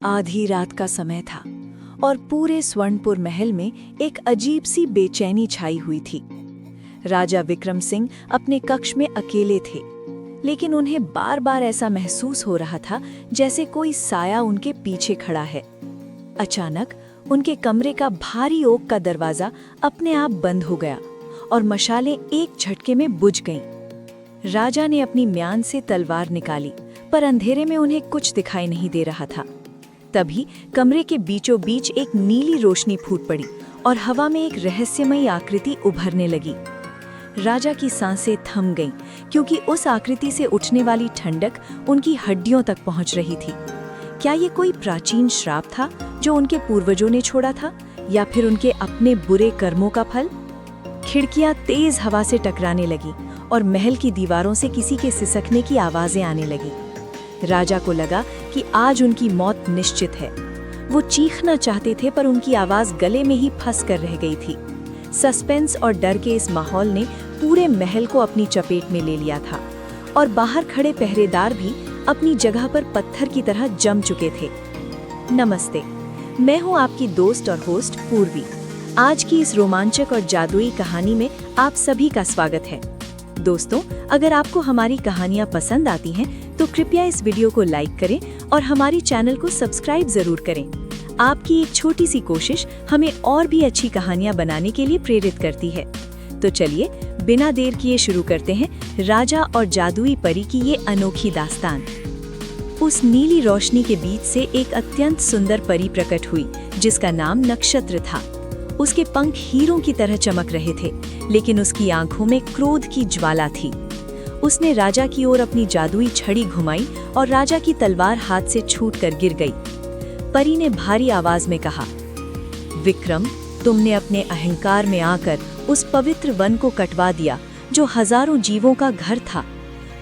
आधी रात का समय था और पूरे स्वर्णपुर महल में एक अजीब सी बेचैनी छाई हुई थी। राजा विक्रम सिंह अपने कक्ष में अकेले थे, लेकिन उन्हें बार बार ऐसा महसूस हो रहा था जैसे कोई साया उनके पीछे खड़ा है। अचानक उनके कमरे का भारी ओक का दरवाजा अपने आप बंद हो गया और मशालें एक झटके में बुझ गईं। राजा ने अपनी म्यान से तलवार निकाली, पर अंधेरे में उन्हें कुछ दिखाई नहीं दे रहा था। तभी कमरे के बीचों बीच एक नीली रोशनी फूट पड़ी और हवा में एक रहस्यमयी आकृति उभरने लगी। राजा की सांसें थम गईं, क्योंकि उस आकृति से उठने वाली ठंडक उनकी हड्डियों तक पहुंच रही थी। क्या ये कोई प्राचीन श्राप था जो उनके पूर्वजों ने छोड़ा था, या फिर उनके अपने बुरे कर्मों का फल? खिड़कियां तेज हवा से टकराने लगी और महल की दीवारों से किसी के सिसकने की आवाजें आने लगी। राजा को लगा कि आज उनकी मौत निश्चित है। वो चीखना चाहते थे, पर उनकी आवाज गले में ही फंस कर रह गई थी। सस्पेंस और डर के इस माहौल ने पूरे महल को अपनी चपेट में ले लिया था और बाहर खड़े पहरेदार भी अपनी जगह पर पत्थर की तरह जम चुके थे। नमस्ते, मैं हूं आपकी दोस्त और होस्ट पूर्वी। आज की इस रोमांचक और जादुई कहानी में आप सभी का स्वागत है। दोस्तों, अगर आपको हमारी कहानियां पसंद आती हैं तो कृपया इस वीडियो को लाइक करें और हमारी चैनल को सब्सक्राइब जरूर करें। आपकी एक छोटी सी कोशिश हमें और भी अच्छी कहानियां बनाने के लिए प्रेरित करती है। तो चलिए बिना देर किए शुरू करते हैं राजा और जादुई परी की ये अनोखी दास्तान। उस नीली रोशनी के बीच से एक अत्यंत सुंदर परी प्रकट हुई, जिसका नाम नक्षत्र था। उसके पंख हीरों की तरह चमक रहे थे, लेकिन उसकी आंखों में क्रोध की ज्वाला थी। उसने राजा की ओर अपनी जादुई छड़ी घुमाई और राजा की तलवार हाथ से छूटकर गिर गई। परी ने भारी आवाज में कहा, विक्रम, तुमने अपने अहंकार में आकर उस पवित्र वन को कटवा दिया जो हजारों जीवों का घर था।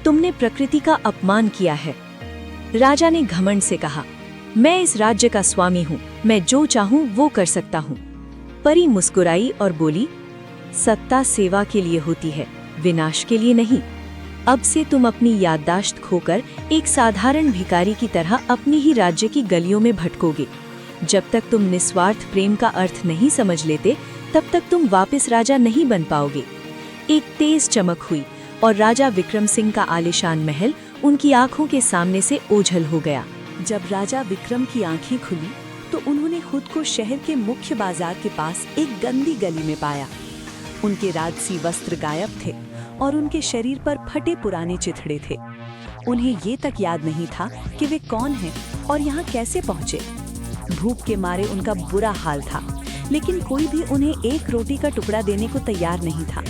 तुमने प्रकृति का अपमान किया है। राजा ने घमंड से कहा, मैं इस राज्य का स्वामी हूँ, मैं जो चाहूँ वो कर सकता हूँ। परी मुस्कुराई और बोली, सत्ता सेवा के लिए होती है, विनाश के लिए नहीं। अब से तुम अपनी याददाश्त खोकर एक साधारण भिखारी की तरह अपनी ही राज्य की गलियों में भटकोगे। जब तक तुम निस्वार्थ प्रेम का अर्थ नहीं समझ लेते, तब तक तुम वापस राजा नहीं बन पाओगे। एक तेज चमक हुई और राजा विक्रम सिंह का आलीशान महल उनकी आंखों के सामने से ओझल हो गया। जब राजा विक्रम की आंखें खुली तो उन्होंने खुद को शहर के मुख्य बाजार के पास एक गंदी गली में पाया। उनके राजसी वस्त्र गायब थे और उनके शरीर पर फटे पुराने चिथड़े थे। उन्हें ये तक याद नहीं था कि वे कौन हैं और यहाँ कैसे पहुँचे। भूख के मारे उनका बुरा हाल था, लेकिन कोई भी उन्हें एक रोटी का टुकड़ा देने को तैयार नहीं था।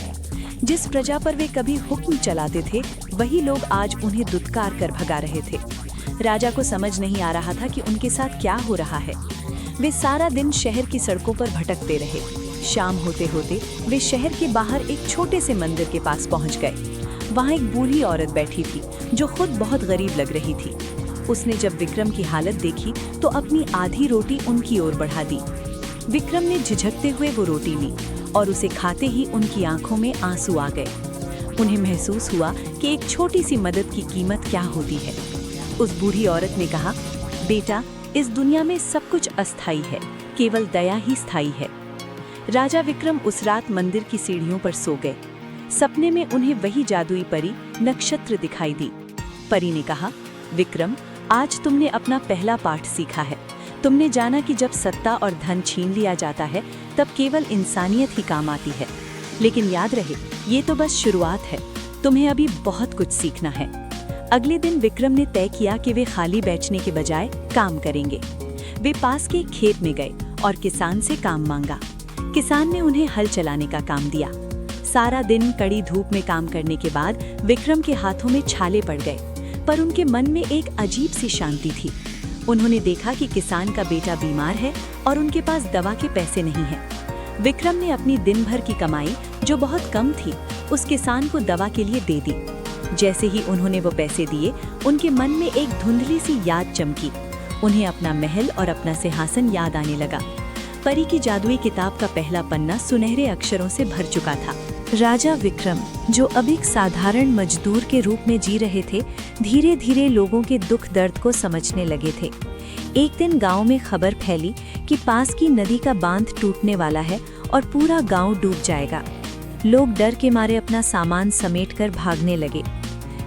जिस प्रजा पर वे कभी हुक्म चलाते थे, वही लोग आज उन्हें दुत्कार कर भगा रहे थे। राजा को समझ नहीं आ रहा था कि उनके साथ क्या हो रहा है। वे सारा दिन शहर की सड़कों पर भटकते रहे। शाम होते होते वे शहर के बाहर एक छोटे से मंदिर के पास पहुंच गए। वहां एक बूढ़ी औरत बैठी थी जो खुद बहुत गरीब लग रही थी। उसने जब विक्रम की हालत देखी तो अपनी आधी रोटी उनकी ओर बढ़ा दी। विक्रम ने झिझकते हुए वो रोटी ली और उसे खाते ही उनकी आंखों में आंसू आ गए। उन्हें महसूस हुआ कि एक छोटी सी मदद की कीमत क्या होती है। उस बूढ़ी औरत ने कहा, बेटा, इस दुनिया में सब कुछ अस्थायी है, केवल दया ही स्थायी है। राजा विक्रम उस रात मंदिर की सीढ़ियों पर सो गए। सपने में उन्हें वही जादुई परी नक्षत्र दिखाई दी। परी ने कहा, विक्रम, आज तुमने अपना पहला पाठ सीखा है। तुमने जाना कि जब सत्ता और धन छीन लिया जाता है तब केवल इंसानियत ही काम आती है। लेकिन याद रहे, ये तो बस शुरुआत है, तुम्हें अभी बहुत कुछ सीखना है। अगले दिन विक्रम ने तय किया कि वे खाली बैठने के बजाय काम करेंगे। वे पास के खेत में गए और किसान से काम मांगा। किसान ने उन्हें हल चलाने का काम दिया। सारा दिन कड़ी धूप में काम करने के बाद विक्रम के हाथों में छाले पड़ गए, पर उनके मन में एक अजीब सी शांति थी। उन्होंने देखा कि किसान का बेटा बीमार है और उनके पास दवा के पैसे नहीं हैं। विक्रम ने अपनी दिन भर की कमाई, जो बहुत कम थी, उस किसान को दवा के लिए दे दी। जैसे ही उन्होंने वो पैसे दिए, उनके मन में एक धुंधली सी याद चमकी। उन्हें अपना महल और अपना सिंहासन याद आने लगा। परी की जादुई किताब का पहला पन्ना सुनहरे अक्षरों से भर चुका था। राजा विक्रम, जो अब एक साधारण मजदूर के रूप में जी रहे थे, धीरे धीरे लोगों के दुख दर्द को समझने लगे थे। एक दिन गांव में खबर फैली कि पास की नदी का बांध टूटने वाला है और पूरा गांव डूब जाएगा। लोग डर के मारे अपना सामान समेटकर भागने लगे।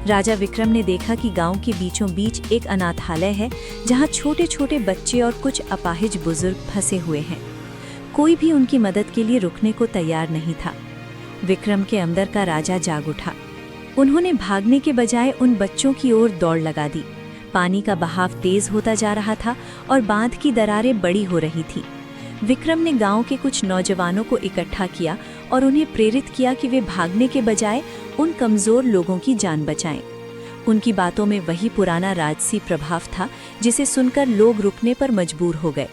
राजा विक्रम ने देखा कि गांव के बीचों बीच एक अनाथालय है जहां छोटे छोटे बच्चे और कुछ अपाहिज बुजुर्ग फंसे हुए हैं। कोई भी उनकी मदद के लिए रुकने को तैयार नहीं था। विक्रम के अंदर का राजा जाग उठा। उन्होंने भागने के बजाय उन बच्चों की ओर दौड़ लगा दी। पानी का बहाव तेज होता जा रहा था और बांध की दरारें बड़ी हो रही थी। विक्रम ने गांव के कुछ नौजवानों को इकट्ठा किया और उन्हें प्रेरित किया कि वे भागने के बजाय उन कमजोर लोगों की जान बचाएं। उनकी बातों में वही पुराना राजसी प्रभाव था जिसे सुनकर लोग रुकने पर मजबूर हो गए।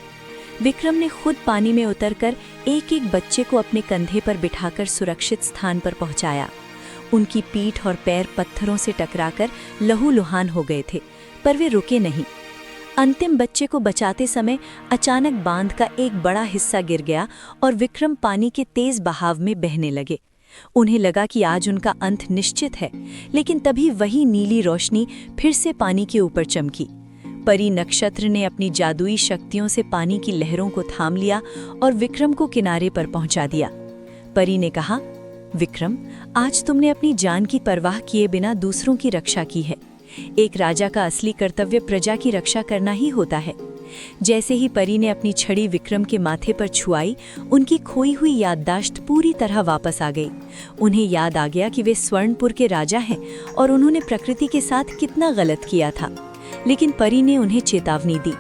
विक्रम ने खुद पानी में उतरकर एक एक बच्चे को अपने कंधे पर बिठाकर सुरक्षित स्थान पर पहुंचाया। उनकी पीठ और पैर पत्थरों से टकराकर लहूलुहान हो गए थे, पर वे रुके नहीं। अंतिम बच्चे को बचाते समय अचानक बांध का एक बड़ा हिस्सा गिर गया और विक्रम पानी के तेज बहाव में बहने लगे। उन्हें लगा कि आज उनका अंत निश्चित है, लेकिन तभी वही नीली रोशनी फिर से पानी के ऊपर चमकी। परी नक्षत्र ने अपनी जादुई शक्तियों से पानी की लहरों को थाम लिया और विक्रम को किनारे पर पहुंचा दिया। परी ने कहा, विक्रम, आज तुमने अपनी जान की परवाह किए बिना दूसरों की रक्षा की है। एक राजा का असली कर्तव्य प्रजा की रक्षा करना ही होता है। जैसे ही परी ने अपनी छड़ी विक्रम के माथे पर छुआई, उनकी खोई हुई याददाश्त पूरी तरह वापस आ गई। उन्हें याद आ गया कि वे स्वर्णपुर के राजा हैं और उन्होंने प्रकृति के साथ कितना गलत किया था। लेकिन परी ने उन्हें चेतावनी दी,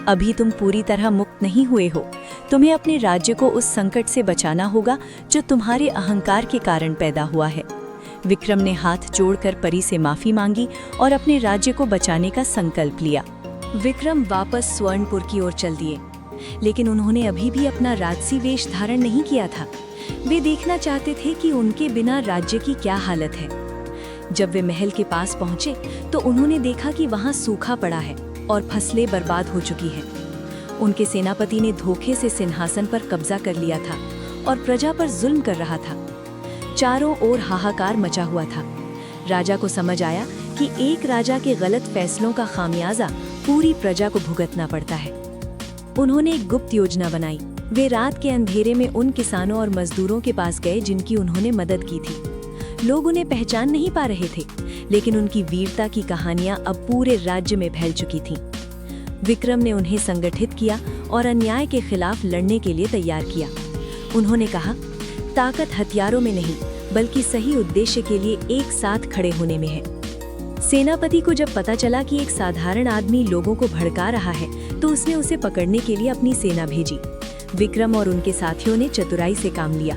अभी तुम पूरी तरह मुक्त नहीं हुए हो। तुम्हें अपने राज्य को उस संकट से बचाना होगा जो तुम्हारे अहंकार के कारण पैदा हुआ है। विक्रम ने हाथ जोड़कर परी से माफी मांगी और अपने राज्य को बचाने का संकल्प लिया। विक्रम वापस स्वर्णपुर की ओर चल दिए, लेकिन उन्होंने अभी भी अपना राजसी वेश धारण नहीं किया था। वे देखना चाहते थे कि उनके बिना राज्य की क्या हालत है। जब वे महल के पास पहुंचे तो उन्होंने देखा कि वहां सूखा पड़ा है और फसलें बर्बाद हो चुकी हैं। उनके सेनापति ने धोखे से सिंहासन पर कब्जा कर लिया था और प्रजा पर जुल्म कर रहा था। चारों ओर हाहाकार मचा हुआ था। राजा को समझ आया कि एक राजा के गलत फैसलों का खामियाजा पूरी प्रजा को भुगतना पड़ता है। उन्होंने एक गुप्त योजना बनाई। वे रात के अंधेरे में उन किसानों और मजदूरों के पास गए जिनकी उन्होंने मदद की थी। लोग उन्हें पहचान नहीं पा रहे थे, लेकिन उनकी वीरता की कहानियां अब पूरे राज्य में फैल चुकी थीं। विक्रम ने उन्हें संगठित किया और अन्याय के खिलाफ लड़ने के लिए तैयार किया। उन्होंने कहा, ताकत हथियारों में नहीं बल्कि सही उद्देश्य के लिए एक साथ खड़े होने में है। सेनापति को जब पता चला कि एक साधारण आदमी लोगों को भड़का रहा है तो उसने उसे पकड़ने के लिए अपनी सेना भेजी। विक्रम और उनके साथियों ने चतुराई से काम लिया।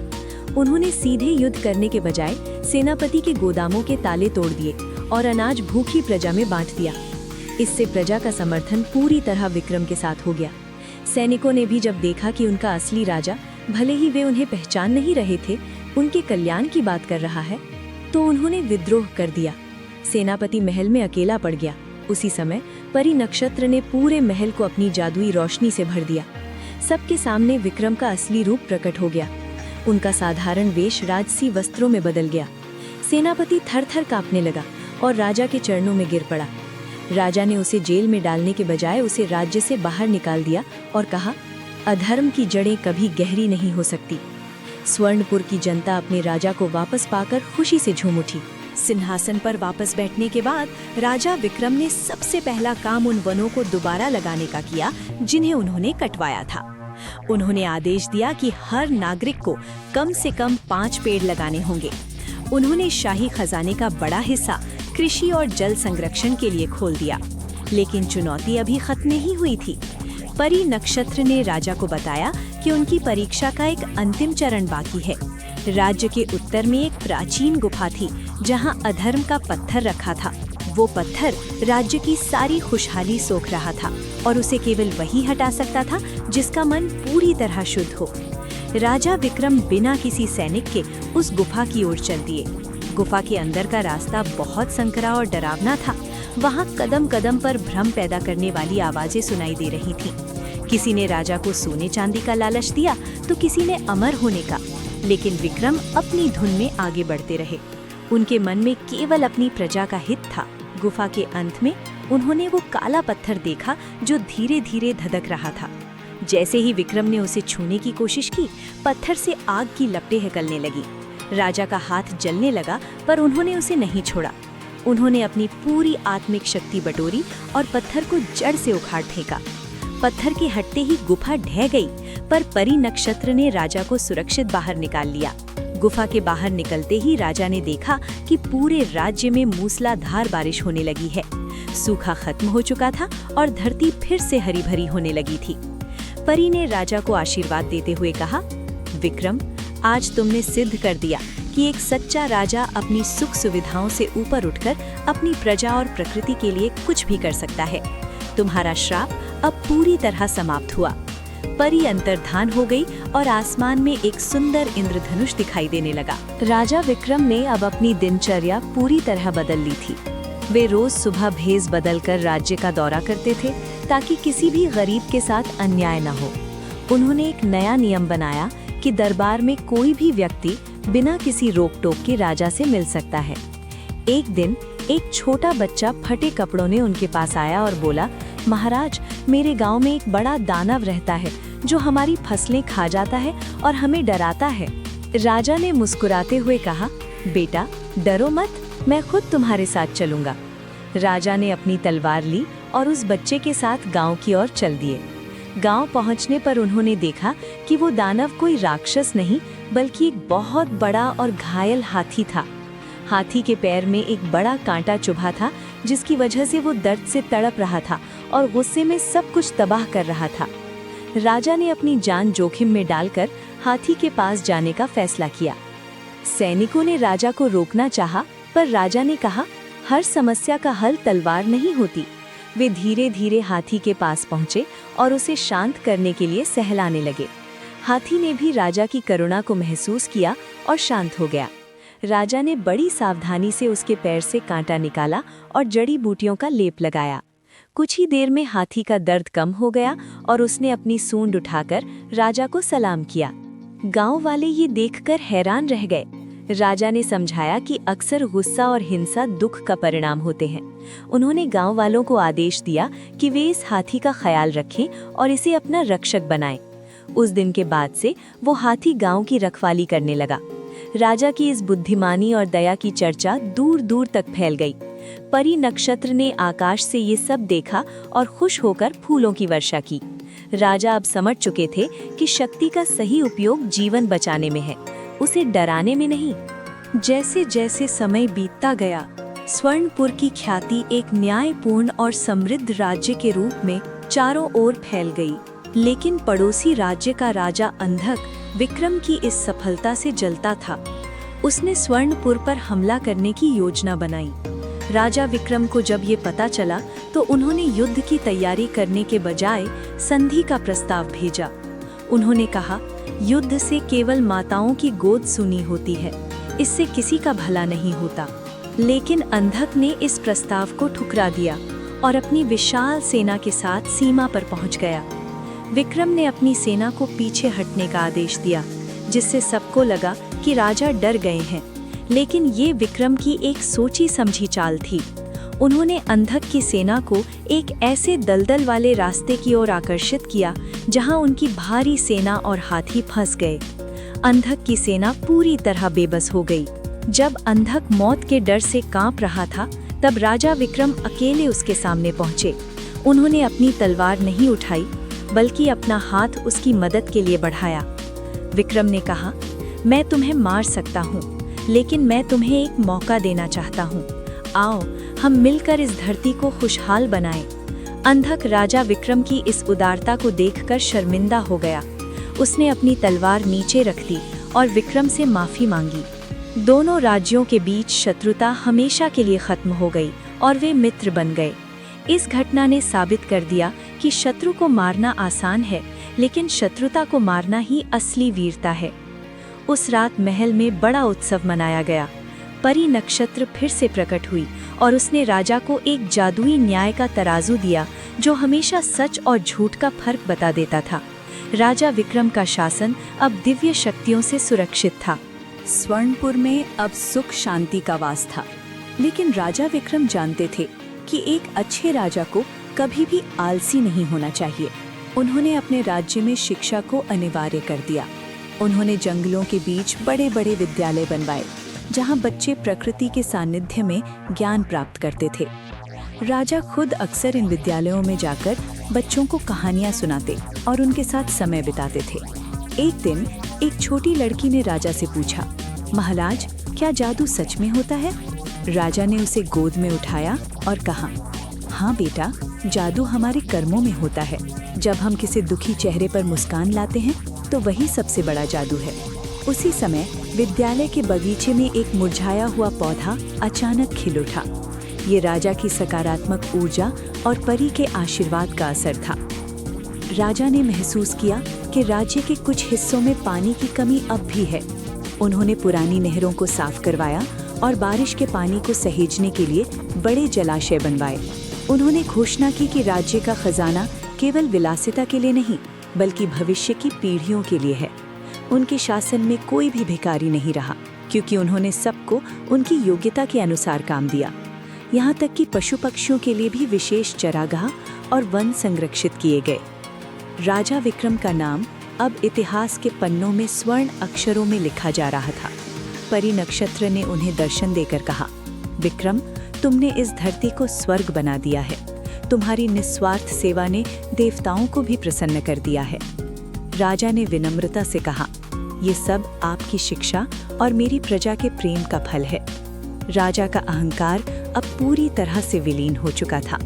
उन्होंने सीधे युद्ध करने के बजाय सेनापति के गोदामों के ताले तोड़ दिए और अनाज भूखी प्रजा में बांट दिया। इससे प्रजा का समर्थन पूरी तरह विक्रम के साथ हो गया। सैनिकों ने भी जब देखा कि उनका असली राजा, भले ही वे उन्हें पहचान नहीं रहे थे, उनके कल्याण की बात कर रहा है, तो उन्होंने विद्रोह कर दिया। सेनापति महल में अकेला पड़ गया। उसी समय परी नक्षत्र ने पूरे महल को अपनी जादुई रोशनी से भर दिया। सबके सामने विक्रम का असली रूप प्रकट हो गया। उनका साधारण वेश राजसी वस्त्रों में बदल गया। सेनापति थर-थर कांपने लगा और राजा के चरणों में गिर पड़ा। राजा ने उसे जेल में डालने के बजाय उसे राज्य से बाहर निकाल दिया और कहा, अधर्म की जड़ें कभी गहरी नहीं हो सकती। स्वर्णपुर की जनता अपने राजा को वापस पाकर खुशी से झूम उठी। सिंहासन पर वापस बैठने के बाद राजा विक्रम ने सबसे पहला काम उन वनों को दोबारा लगाने का किया जिन्हें उन्होंने कटवाया था। उन्होंने आदेश दिया कि हर नागरिक को कम से कम 5 पेड़ लगाने होंगे। उन्होंने शाही खजाने का बड़ा हिस्सा कृषि और जल संरक्षण के लिए खोल दिया। लेकिन चुनौती अभी खत्म नहीं हुई थी। परी नक्षत्र ने राजा को बताया कि उनकी परीक्षा का एक अंतिम चरण बाकी है। राज्य के उत्तर में एक प्राचीन गुफा थी जहां अधर्म का पत्थर रखा था। वो पत्थर राज्य की सारी खुशहाली सोख रहा था और उसे केवल वही हटा सकता था जिसका मन पूरी तरह शुद्ध हो। राजा विक्रम बिना किसी सैनिक के उस गुफा की ओर चल दिए। गुफा के अंदर का रास्ता बहुत संकरा और डरावना था। वहां कदम कदम पर भ्रम पैदा करने वाली आवाजें सुनाई दे रही थीं। किसी ने राजा को सोने चांदी का लालच दिया तो किसी ने अमर होने का, लेकिन विक्रम अपनी धुन में आगे बढ़ते रहे। उनके मन में केवल अपनी प्रजा का हित था। गुफा के अंत में उन्होंने वो काला पत्थर देखा जो धीरे धीरे धधक रहा था। जैसे ही विक्रम ने उसे छूने की कोशिश की, पत्थर से आग की लपटें निकलने लगी। राजा का हाथ जलने लगा, पर उन्होंने उसे नहीं छोड़ा। उन्होंने अपनी पूरी आत्मिक शक्ति बटोरी और पत्थर को जड़ से उखाड़ फेंका। पत्थर के हटते ही गुफा ढह गई, पर परी नक्षत्र ने राजा को सुरक्षित बाहर निकाल लिया। गुफा के बाहर निकलते ही राजा ने देखा कि पूरे राज्य में मूसलाधार बारिश होने लगी है। सूखा खत्म हो चुका था और धरती फिर से हरी भरी होने लगी थी। परी ने राजा को आशीर्वाद देते हुए कहा, विक्रम, आज तुमने सिद्ध कर दिया कि एक सच्चा राजा अपनी सुख सुविधाओं से ऊपर उठकर अपनी प्रजा और प्रकृति के लिए कुछ भी कर सकता है। तुम्हारा श्राप अब पूरी तरह समाप्त हुआ। परी अंतर्धान हो गई और आसमान में एक सुंदर इंद्रधनुष दिखाई देने लगा। राजा विक्रम ने अब अपनी दिनचर्या पूरी तरह बदल ली थी। वे रोज सुबह भेष बदलकर राज्य का दौरा करते थे ताकि किसी भी गरीब के साथ अन्याय न हो। उन्होंने एक नया नियम बनाया कि दरबार में कोई भी व्यक्ति बिना किसी रोक टोक के राजा से मिल सकता है। एक दिन एक छोटा बच्चा फटे कपड़ों ने उनके पास आया और बोला, महाराज, मेरे गांव में एक बड़ा दानव रहता है जो हमारी फसलें खा जाता है और हमें डराता है। राजा ने मुस्कुराते हुए कहा, बेटा डरो मत, मैं खुद तुम्हारे साथ चलूंगा। राजा ने अपनी तलवार ली और उस बच्चे के साथ गांव की ओर चल दिए। गांव पहुंचने पर उन्होंने देखा कि वो दानव कोई राक्षस नहीं बल्कि एक बहुत बड़ा और घायल हाथी था। हाथी के पैर में एक बड़ा कांटा चुभा था, जिसकी वजह से वो दर्द से तड़प रहा था और गुस्से में सब कुछ तबाह कर रहा था। राजा ने अपनी जान जोखिम में डालकर हाथी के पास जाने का फैसला किया। सैनिकों ने राजा को रोकना चाहा, पर राजा ने कहा, हर समस्या का हल तलवार नहीं होती। वे धीरे धीरे हाथी के पास पहुंचे और उसे शांत करने के लिए सहलाने लगे। हाथी ने भी राजा की करुणा को महसूस किया और शांत हो गया। राजा ने बड़ी सावधानी से उसके पैर से कांटा निकाला और जड़ी बूटियों का लेप लगाया। कुछ ही देर में हाथी का दर्द कम हो गया और उसने अपनी सूंड उठाकर राजा को सलाम किया। गांव वाले ये देखकर हैरान रह गए। राजा ने समझाया कि अक्सर गुस्सा और हिंसा दुख का परिणाम होते हैं। उन्होंने गांव वालों को आदेश दिया कि वे इस हाथी का ख्याल रखें और इसे अपना रक्षक बनाएं। उस दिन के बाद से वो हाथी गांव की रखवाली करने लगा। राजा की इस बुद्धिमानी और दया की चर्चा दूर दूर तक फैल गई। परी नक्षत्र ने आकाश से ये सब देखा और खुश होकर फूलों की वर्षा की। राजा अब समझ चुके थे कि शक्ति का सही उपयोग जीवन बचाने में है, उसे डराने में नहीं। जैसे जैसे समय बीतता गया, स्वर्णपुर की ख्याति एक न्यायपूर्ण और समृद्ध राज्य के रूप में चारों ओर फैल गई। लेकिन पड़ोसी राज्य का राजा अंधक विक्रम की इस सफलता से जलता था। उसने स्वर्णपुर पर हमला करने की योजना बनाई। राजा विक्रम को जब ये पता चला तो उन्होंने युद्ध की तैयारी करने के बजाय संधि का प्रस्ताव भेजा। उन्होंने कहा, युद्ध से केवल माताओं की गोद सुनी होती है, इससे किसी का भला नहीं होता। लेकिन अंधक ने इस प्रस्ताव को ठुकरा दिया और अपनी विशाल सेना के साथ सीमा पर पहुंच गया। विक्रम ने अपनी सेना को पीछे हटने का आदेश दिया, जिससे सबको लगा कि राजा डर गए हैं। लेकिन ये विक्रम की एक सोची समझी चाल थी। उन्होंने अंधक की सेना को एक ऐसे दलदल वाले रास्ते की ओर आकर्षित किया जहां उनकी भारी सेना और हाथी फंस गए। अंधक की सेना पूरी तरह बेबस हो गई। जब अंधक मौत के डर से कांप रहा था, तब राजा विक्रम अकेले उसके सामने पहुंचे। उन्होंने अपनी तलवार नहीं उठाई, बल्कि अपना हाथ उसकी मदद के लिए बढ़ाया। विक्रम ने कहा, मैं तुम्हें मार सकता हूँ, लेकिन मैं तुम्हें एक मौका देना चाहता हूँ। आओ हम मिलकर इस धरती को खुशहाल बनाएं। अंधक राजा विक्रम की इस उदारता को देखकर शर्मिंदा हो गया। उसने अपनी तलवार नीचे रख दी और विक्रम से माफी मांगी। दोनों राज्यों के बीच शत्रुता हमेशा के लिए खत्म हो गई और वे मित्र बन गए। इस घटना ने साबित कर दिया कि शत्रु को मारना आसान है, लेकिन शत्रुता को मारना ही असली वीरता है। उस रात महल में बड़ा उत्सव मनाया गया। परी नक्षत्र फिर से प्रकट हुई और उसने राजा को एक जादुई न्याय का तराजू दिया, जो हमेशा सच और झूठ का फर्क बता देता था। राजा विक्रम का शासन अब दिव्य शक्तियों से सुरक्षित था। स्वर्णपुर में अब सुख शांति का वास था। लेकिन राजा विक्रम जानते थे कि एक अच्छे राजा को कभी भी आलसी नहीं होना चाहिए। उन्होंने अपने राज्य में शिक्षा को अनिवार्य कर दिया। उन्होंने जंगलों के बीच बड़े बड़े विद्यालय बनवाए, जहां बच्चे प्रकृति के सानिध्य में ज्ञान प्राप्त करते थे। राजा खुद अक्सर इन विद्यालयों में जाकर बच्चों को कहानियां सुनाते और उनके साथ समय बिताते थे। एक दिन एक छोटी लड़की ने राजा से पूछा, महाराज, क्या जादू सच में होता है? राजा ने उसे गोद में उठाया और कहा, हाँ बेटा, जादू हमारे कर्मों में होता है। जब हम किसी दुखी चेहरे पर मुस्कान लाते हैं तो वही सबसे बड़ा जादू है। उसी समय विद्यालय के बगीचे में एक मुरझाया हुआ पौधा अचानक खिल उठा। ये राजा की सकारात्मक ऊर्जा और परी के आशीर्वाद का असर था। राजा ने महसूस किया कि राज्य के कुछ हिस्सों में पानी की कमी अब भी है। उन्होंने पुरानी नहरों को साफ करवाया और बारिश के पानी को सहेजने के लिए बड़े जलाशय बनवाए। उन्होंने घोषणा की कि राज्य का खजाना केवल विलासिता के लिए नहीं, बल्कि भविष्य की पीढ़ियों के लिए है। उनके शासन में कोई भी भिखारी नहीं रहा, क्योंकि उन्होंने सबको उनकी योग्यता के अनुसार काम दिया। यहाँ तक कि पशु पक्षियों के लिए भी विशेष चरागाह और वन संरक्षित किए गए। राजा विक्रम का नाम अब इतिहास के पन्नों में स्वर्ण अक्षरों में लिखा जा रहा था। परी नक्षत्र ने उन्हें दर्शन देकर कहा, विक्रम, तुमने इस धरती को स्वर्ग बना दिया है। तुम्हारी निस्वार्थ सेवा ने देवताओं को भी प्रसन्न कर दिया है। राजा ने विनम्रता से कहा, ये सब आपकी शिक्षा और मेरी प्रजा के प्रेम का फल है। राजा का अहंकार अब पूरी तरह से विलीन हो चुका था।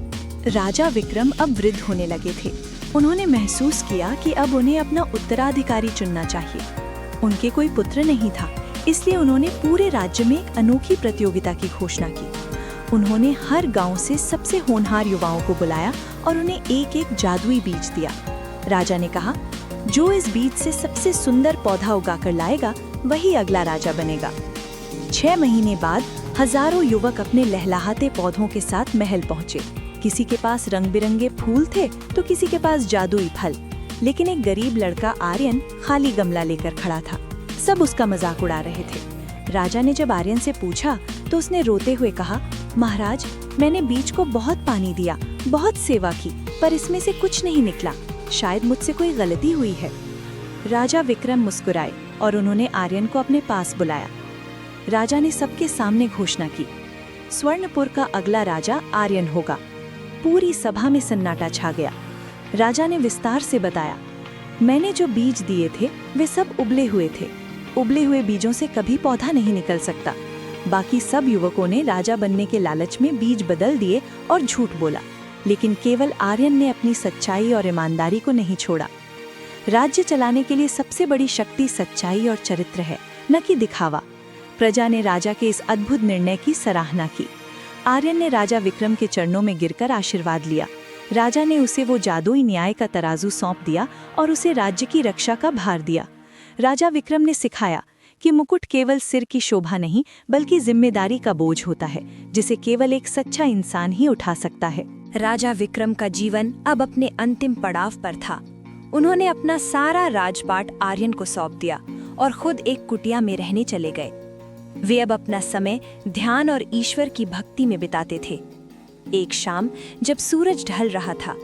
राजा विक्रम अब वृद्ध होने लगे थे। उन्होंने महसूस किया कि अब उन्हें अपना उत्तराधिकारी चुनना चाहिए। उनके कोई पुत्र नहीं था, इसलिए उन्होंने पूरे राज्य में एक अनोखी प्रतियोगिता की घोषणा की। उन्होंने हर गांव से सबसे होनहार युवाओं को बुलाया और उन्हें एक एक जादुई बीज दिया। राजा ने कहा, जो इस बीज से सबसे सुंदर पौधा उगाकर लाएगा वही अगला राजा बनेगा। 6 महीने बाद हजारों युवक अपने लहलहाते पौधों के साथ महल पहुंचे। किसी के पास रंग बिरंगे फूल थे तो किसी के पास जादुई फल, लेकिन एक गरीब लड़का आर्यन खाली गमला लेकर खड़ा था। सब उसका मजाक उड़ा रहे थे। राजा ने जब आर्यन से पूछा तो उसने रोते हुए कहा, महाराज, मैंने बीज को बहुत पानी दिया, बहुत सेवा की, पर इसमें से कुछ नहीं निकला। शायद मुझसे कोई गलती हुई है। राजा विक्रम मुस्कुराए और उन्होंने आर्यन को अपने पास बुलाया। राजा ने सबके सामने घोषणा की, स्वर्णपुर का अगला राजा आर्यन होगा। पूरी सभा में सन्नाटा छा गया। राजा ने विस्तार से बताया, मैंने जो बीज दिए थे वे सब उबले हुए थे। उबले हुए बीजों से कभी पौधा नहीं निकल सकता। बाकी सब युवकों ने राजा बनने के लालच में बीज बदल दिए और झूठ बोला, लेकिन केवल आर्यन ने अपनी सच्चाई और ईमानदारी को नहीं छोड़ा। राज्य चलाने के लिए सबसे बड़ी शक्ति सच्चाई और चरित्र है, न कि दिखावा। प्रजा ने राजा के इस अद्भुत निर्णय की सराहना की। आर्यन ने राजा विक्रम के चरणों में गिरकर आशीर्वाद लिया। राजा ने उसे वो जादुई न्याय का तराजू सौंप दिया और उसे राज्य की रक्षा का भार दिया। राजा विक्रम ने सिखाया कि मुकुट केवल सिर की शोभा नहीं, बल्कि जिम्मेदारी का बोझ होता है, जिसे केवल एक सच्चा इंसान ही उठा सकता है। राजा विक्रम का जीवन अब अपने अंतिम पड़ाव पर था। उन्होंने अपना सारा राजपाट आर्यन को सौंप दिया और खुद एक कुटिया में रहने चले गए। वे अब अपना समय ध्यान और ईश्वर की भक्ति में बिताते थे। एक शाम जब सूरज ढल रहा था,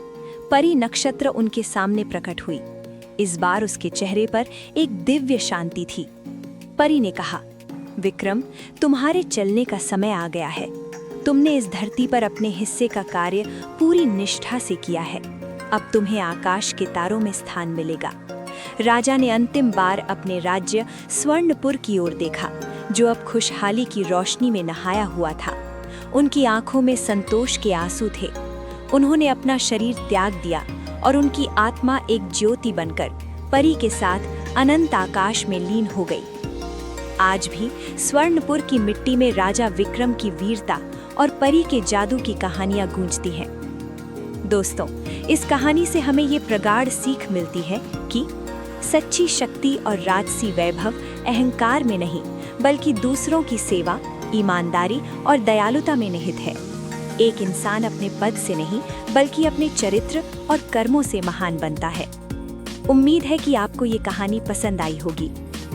परी नक्षत्र उनके सामने प्रकट हुई। इस बार उसके चेहरे पर एक दिव्य शांति थी। परी ने कहा, विक्रम, तुम्हारे चलने का समय आ गया है। तुमने इस धरती पर अपने हिस्से का कार्य पूरी निष्ठा से किया है। अब तुम्हें आकाश के तारों में स्थान मिलेगा। राजा ने अंतिम बार अपने राज्य स्वर्णपुर की ओर देखा, जो अब खुशहाली की रोशनी में नहाया हुआ था। उनकी आंखों में संतोष के आंसू थे। उन्होंने अपना शरीर त्याग दिया और उनकी आत्मा एक ज्योति बनकर परी के साथ अनंत आकाश में लीन हो गई। आज भी स्वर्णपुर की मिट्टी में राजा विक्रम की वीरता और परी के जादू की कहानियां गूंजती हैं। दोस्तों, इस कहानी से हमें ये प्रगाढ़ सीख मिलती है कि सच्ची शक्ति और राजसी वैभव अहंकार में नहीं, बल्कि दूसरों की सेवा, ईमानदारी और दयालुता में निहित है। एक इंसान अपने पद से नहीं, बल्कि अपने चरित्र और कर्मों से महान बनता है। उम्मीद है कि आपको ये कहानी पसंद आई होगी।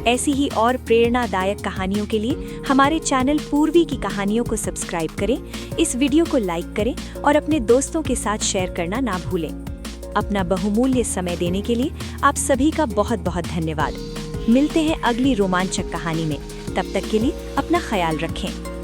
ऐसी ही और प्रेरणादायक कहानियों के लिए हमारे चैनल पूर्वी की कहानियों को सब्सक्राइब करें, इस वीडियो को लाइक करें और अपने दोस्तों के साथ शेयर करना ना भूलें। अपना बहुमूल्य समय देने के लिए आप सभी का बहुत बहुत धन्यवाद। मिलते हैं अगली रोमांचक कहानी में। तब तक के लिए अपना ख्याल रखें।